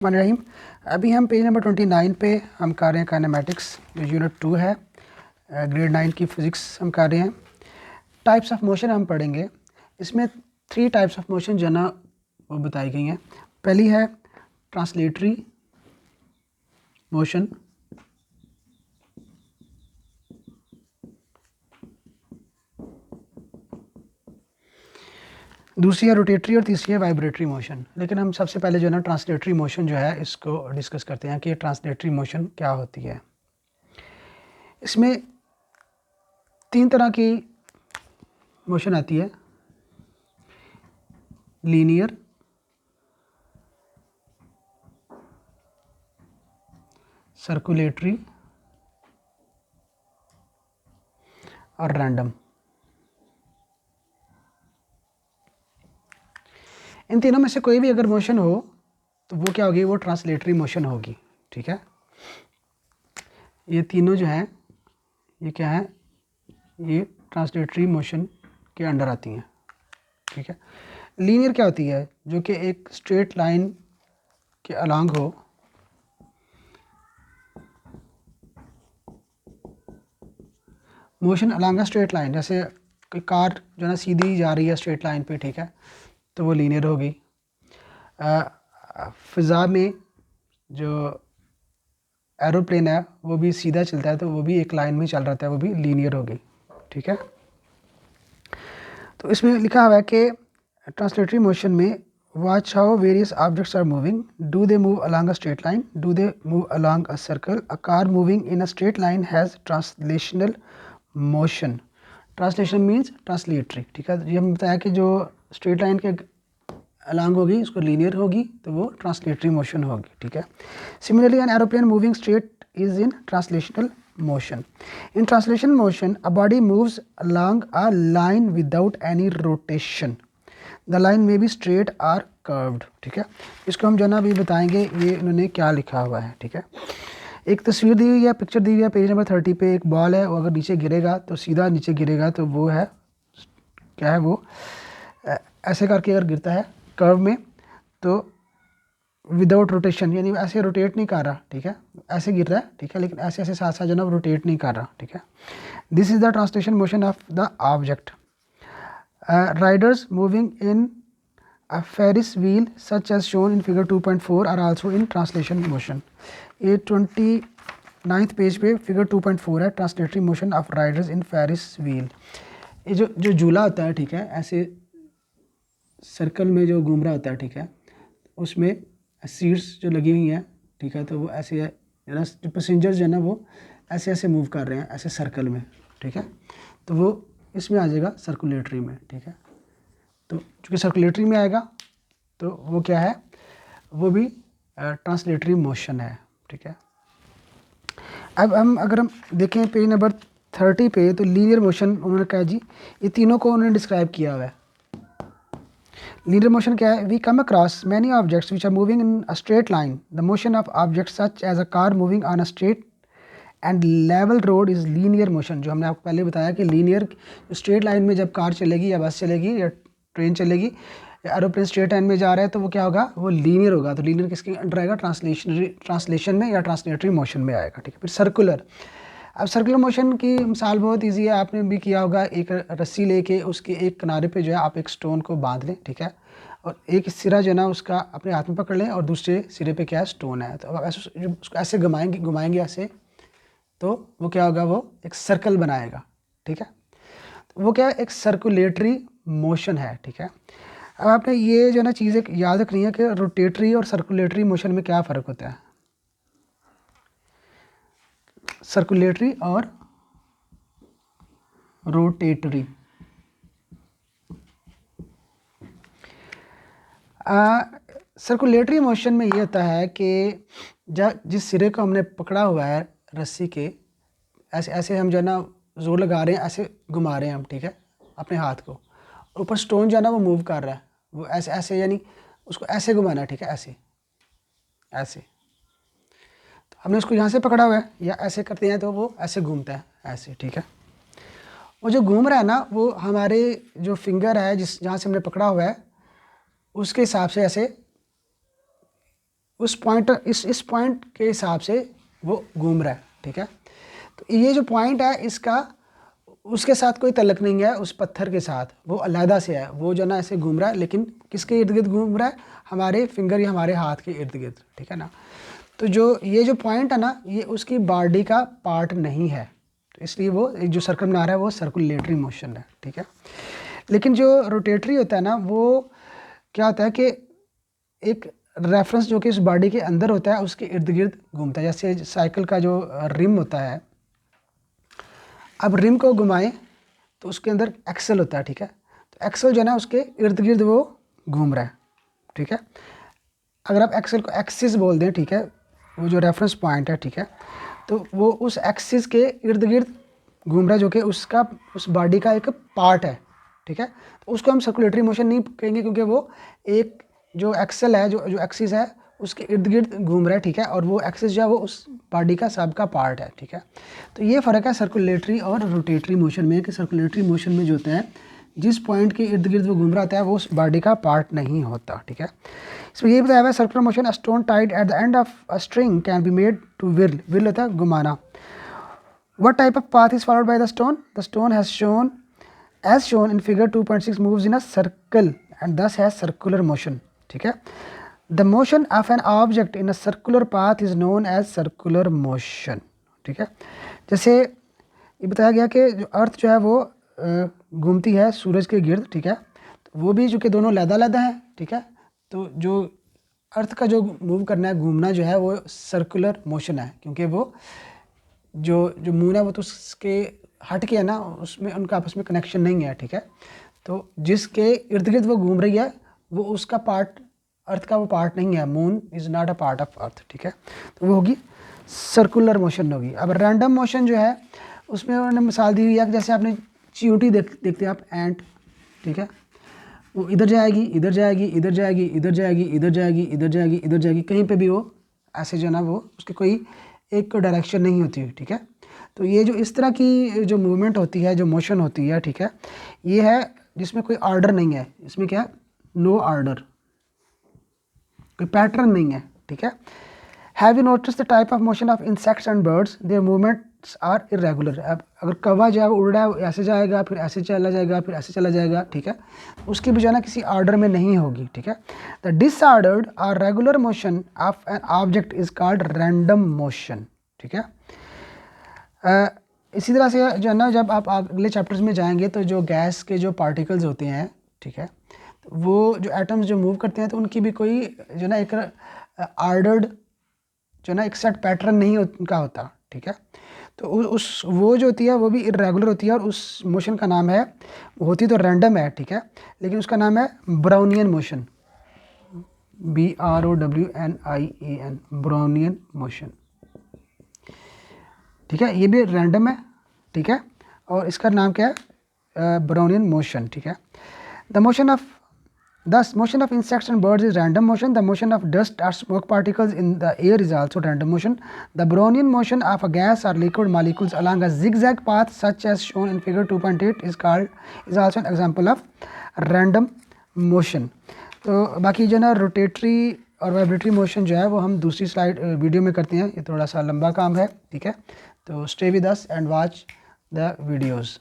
रहीम। अभी हम page number 29 पे हम कर रहे हैं काइनेमेटिक्स, जो यूनिट 2 है, ग्रेड 9 की फिज़िक्स हम कर रहे हैं। टाइप्स ऑफ मोशन हम पढ़ेंगे। इसमें 3 टाइप्स ऑफ मोशन जो है ना वो बताई गई हैं। पहली है ट्रांसलेटरी मोशन, दूसरी है रोटेटरी और तीसरी है वाइब्रेटरी मोशन। लेकिन हम सबसे पहले जो है ना ट्रांसलेटरी मोशन जो है इसको डिस्कस करते हैं कि ट्रांसलेटरी मोशन क्या होती है। इसमें 3 तरह की मोशन आती है, लीनियर, सर्कुलेटरी और रैंडम। इन तीनों में से कोई भी अगर मोशन हो तो वो क्या होगी, वो ट्रांसलेटरी मोशन होगी। ठीक है, ये तीनों जो हैं ये क्या है, ये ट्रांसलेटरी मोशन के अंडर आती हैं। ठीक है, लीनियर क्या होती है, जो कि एक स्ट्रेट लाइन के अलॉन्ग हो, motion along a straight line. जैसे कोई कार जो है ना सीधी जा रही है स्ट्रेट लाइन पे, ठीक है, तो वो लीनियर होगी। फ़िज़ा में जो एरोप्लेन है वो भी सीधा चलता है, तो वो भी एक लाइन में चल रहा है, वो भी लीनियर होगी। ठीक है, तो इसमें लिखा हुआ है कि ट्रांसलेटरी मोशन में watch how various objects are moving, do they move along a straight line, do they move along a circle, a car moving in a straight line has translational motion. Translation means translatory. ठीक है, ये हम बताया कि जो straight line के along होगी उसको लीनियर होगी, तो वो ट्रांसलेटरी मोशन होगी। ठीक है, similarly an aeroplane moving straight is in translational motion. In translation motion, a body moves along a line without any rotation. The line may be straight or curved. ठीक है, इसको हम जो है ना अभी बताएंगे ये इन्होंने क्या लिखा हुआ है। ठीक है, एक तस्वीर दी हुई है, पिक्चर दी हुई है पेज नंबर 30 पे। एक बॉल है, वो अगर नीचे गिरेगा तो सीधा नीचे गिरेगा, तो वो है क्या है, वो ऐसे करके अगर गिरता है कर्व में तो विदाउट रोटेशन, यानी ऐसे रोटेट नहीं कर रहा। ठीक है, ऐसे गिर रहा है, ठीक है, लेकिन ऐसे ऐसे साथ साथ जो ना रोटेट नहीं कर रहा। ठीक है, this is the translation motion of the object. Riders moving in a Ferris wheel such as shown in figure 2.4 are also in translation motion. ये 29th पेज पे फिगर 2.4 है, translatory motion of riders in Ferris wheel. ये जो झूला होता है, ठीक है, ऐसे सर्कल में जो घूम रहा होता है, ठीक है, उसमें सीट्स जो लगी हुई हैं, ठीक है, तो वो ऐसे है ना, जो पैसेंजर्स जो है ना वो ऐसे ऐसे मूव कर रहे हैं ऐसे सर्कल में। ठीक है, तो वो इसमें आ जाएगा सर्कुलेटरी में। ठीक है, तो चूँकि सर्कुलेटरी में आएगा तो वो क्या है, वो भी ट्रांसलेटरी मोशन है। ठीक है, अब अगर हम देखें पेज नंबर 30 पे, तो लीनियर मोशन उन्होंने कहा जी, ये तीनों को उन्होंने डिस्क्राइब किया हुआ है। लीनियर मोशन क्या है, we come across many objects which are moving in a straight line, the motion of object such as a car moving on a straight and level road is linear motion. जो हमने आपको पहले बताया कि linear straight line में जब car चलेगी या बस चलेगी या ट्रेन चलेगी, एरोप्लेन स्ट्रेट लाइन में जा रहा है, तो वो क्या होगा, वो लीनियर होगा। तो लीनियर किसके अंडर आएगा, ट्रांसलेशन में या ट्रांसलेटरी मोशन में आएगा। ठीक है, फिर सर्कुलर। अब सर्कुलर मोशन की मिसाल बहुत ईजी है, आपने भी किया होगा। एक रस्सी लेके उसके एक किनारे पे जो है आप एक स्टोन को बांध लें, ठीक है, और एक सिरा जो है ना उसका अपने हाथ में पकड़ लें और दूसरे सिरे पे क्या है, स्टोन है। तो अब ऐसे उसको ऐसे घुमाएंगे ऐसे, तो वो क्या होगा, वो एक सर्कल बनाएगा। ठीक है, तो वो क्या है, एक सर्कुलेटरी मोशन है। ठीक है, अब आपने ये जो ना चीज़ें याद रखनी है कि रोटेटरी और सर्कुलेटरी मोशन में क्या फ़र्क होता है। सर्कुलेटरी और रोटेटरी, सर्कुलेटरी मोशन में ये होता है कि जिस सिरे को हमने पकड़ा हुआ है रस्सी के, ऐसे ऐसे हम जो है ना जोर लगा रहे हैं, ऐसे घुमा रहे हैं हम, ठीक है, अपने हाथ को, ऊपर स्टोन जो है ना वो मूव कर रहा है, वो ऐसे ऐसे, यानी उसको ऐसे घुमाना है। ठीक है, ऐसे ऐसे, तो हमने उसको यहाँ से पकड़ा हुआ है या ऐसे करते हैं तो वो ऐसे घूमता है ऐसे। ठीक है, वो जो घूम रहा है ना, वो हमारे जो फिंगर है जिस जहाँ से हमने पकड़ा हुआ है उसके हिसाब से ऐसे उस पॉइंट इस पॉइंट के हिसाब से वो घूम रहा है, ठीक है। तो ये जो पॉइंट है इसका उसके साथ कोई तल्लक नहीं है, उस पत्थर के साथ वो अलहदा से है, वो जो ना ऐसे घूम रहा है, लेकिन किसके इर्द गिर्द घूम रहा है, हमारे फिंगर या हमारे हाथ के इर्द गिर्द, ठीक है ना। तो जो ये जो पॉइंट है ना, ये उसकी बॉडी का पार्ट नहीं है, तो इसलिए वो जो सर्कल बना रहा है वो सर्कुलेटरी मोशन है, ठीक है। लेकिन जो रोटेटरी होता है ना, वो क्या होता है कि एक रेफरेंस जो कि उस बॉडी के अंदर होता है उसके इर्द गिर्द घूमता है। जैसे साइकिल का जो रिम होता है, अब रिम को घुमाएं तो उसके अंदर एक्सल होता है, ठीक है। तो एक्सल जो है ना उसके इर्द गिर्द वो घूम रहा है, ठीक है। अगर आप एक्सल को एक्सिस बोल दें, ठीक है, वो जो रेफरेंस पॉइंट है, ठीक है, तो वो उस एक्सिस के इर्द गिर्द घूम रहा है, जो कि उसका उस बॉडी का एक पार्ट है, ठीक है। तो उसको हम सर्कुलेटरी मोशन नहीं कहेंगे, क्योंकि वो एक जो एक्सल है, जो एक्सिस है उसके इर्द गिर्द घूम रहा है, ठीक है, और वो एक्सिस जो है वो उस बॉडी का सब का पार्ट है, ठीक है। तो ये फ़र्क है सर्कुलेटरी और रोटेटरी मोशन में, कि सर्कुलेटरी मोशन में जो होता है जिस पॉइंट के इर्द गिर्द वो घूम रहा होता है वो उस बॉडी का पार्ट नहीं होता, ठीक है। इसमें ये बताया हुआ है circular motion, a stone tied at the end of a string can be made to whirl होता है घुमाना। What type of path is followed by the stone? The stone has shown, as shown in figure 2.6, moves in a circle and thus has circular motion, ठीक है। The motion of an object in a circular path is known as circular motion, ठीक है। जैसे ये बताया गया कि जो अर्थ जो है वो घूमती है सूरज के गिर्द, ठीक है, तो वो भी जो कि दोनों लहदा है, ठीक है। तो जो अर्थ का जो मूव करना है, घूमना जो है वो सर्कुलर मोशन है, क्योंकि वो जो मून है वो तो उसके हट के है ना, उसमें उनका आपस में कनेक्शन नहीं है, ठीक है। तो जिसके इर्द गिर्द वो घूम रही है वो उसका पार्ट, अर्थ का वो पार्ट नहीं है, moon is not a part of earth, ठीक है। तो वो होगी सर्कुलर मोशन होगी। अब रैंडम मोशन जो है उसमें उन्होंने मिसाल दी हुई है कि जैसे आपने चींटी देखते हैं आप, एंट, ठीक है, वो इधर जाएगी, इधर जाएगी, इधर जाएगी, इधर जाएगी, इधर जाएगी, इधर जाएगी, इधर जाएगी, कहीं पे भी वो ऐसे जो है ना वो उसकी कोई एक डायरेक्शन नहीं होती, ठीक है। तो ये जो इस तरह की जो मूवमेंट होती है, जो मोशन होती है, ठीक है, ये है जिसमें कोई ऑर्डर नहीं है, इसमें क्या है, नो ऑर्डर, कोई पैटर्न नहीं है, ठीक है। Have you notice the type of motion of insects and birds, their movements are irregular. अब अगर कौवा जो है उड़ रहा है, ऐसे जाएगा, फिर ऐसे चला जाएगा, फिर ऐसे चला जाएगा, ठीक है, उसकी भी जो है ना किसी ऑर्डर में नहीं होगी, ठीक है। द डिसऑर्डर्ड और regular motion of an object is called random motion, ठीक है। इसी तरह से जो है ना, जब आप अगले चैप्टर्स में जाएंगे तो जो गैस के जो पार्टिकल्स होते हैं, ठीक है, तो वो जो एटम्स जो मूव करते हैं तो उनकी भी कोई जो ना एक ऑर्डर्ड जो ना एक सेट पैटर्न नहीं उनका होता, ठीक है। तो उस वो जो होती है वो भी इरेगुलर होती है, और उस मोशन का नाम है, होती तो रैंडम है, ठीक है, लेकिन उसका नाम है Brownian motion, BROWNIAN, Brownian motion, ठीक है। ये भी रैंडम है, ठीक है, और इसका नाम क्या है, ब्राउनियन मोशन, ठीक है। The motion of Thus, motion of insects and birds is random motion. The motion of dust or smoke particles in the air is also random motion. The Brownian motion of a gas or liquid molecules along a zigzag path, such as shown in figure 2.8, is also an example of random motion. तो बाकी जो ना rotatory और vibratory motion जो है वो हम दूसरी स्लाइड वीडियो में करते हैं, ये थोड़ा सा लंबा काम है, ठीक है। तो stay with us and watch the videos.